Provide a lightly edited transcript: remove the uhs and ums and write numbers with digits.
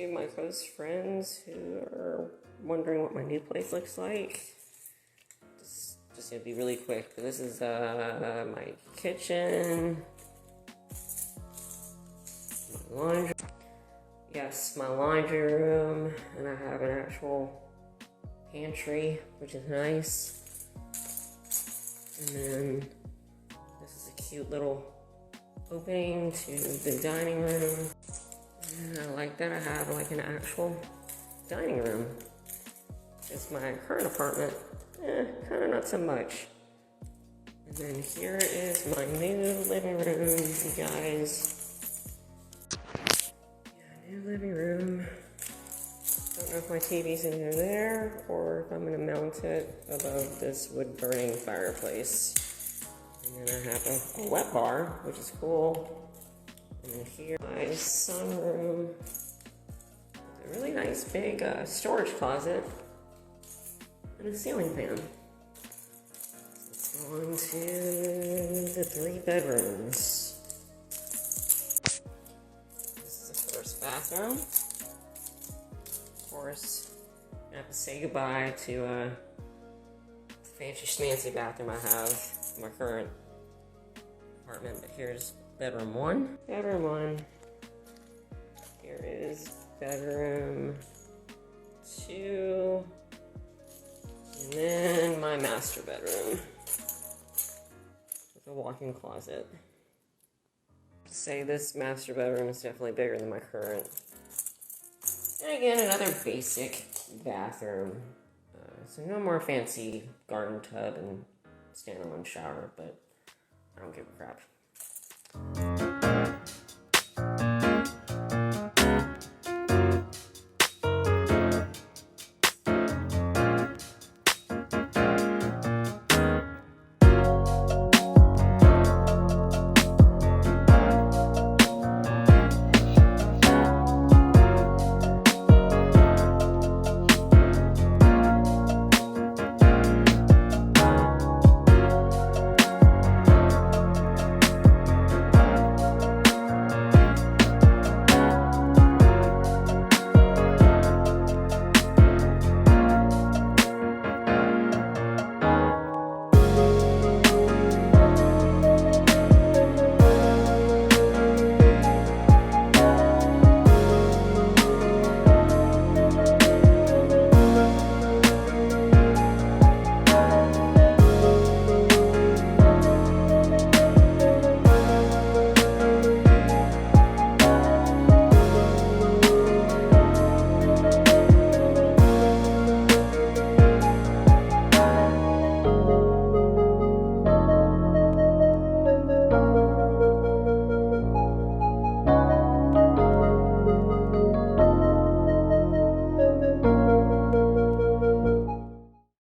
to my close friends who are wondering what my new place looks like. Just gonna be really quick, but this is my kitchen, my laundry. Yes, my laundry room, and I have an actual pantry, which is nice. And then this is a cute little opening to the dining room. And I like that I have like an actual dining room. It's my current apartment, kind of not so much. And then here is my new living room, you guys. Yeah, new living room. Don't know if my TV's in there or if I'm gonna mount it above this wood-burning fireplace. And then I have a wet bar, which is cool. And then here, my sunroom. A really nice big storage closet. And a ceiling fan. Let's go on to the 3 bedrooms. This is the first bathroom. Of course, I have to say goodbye to the fancy schmancy bathroom I have in my current apartment. But here's bedroom 1. Bedroom 1. Here is bedroom 2. And then my master bedroom with a walk-in closet. I'd say this master bedroom is definitely bigger than my current. And again, another basic bathroom. So no more fancy garden tub and standalone shower, but I don't give a crap.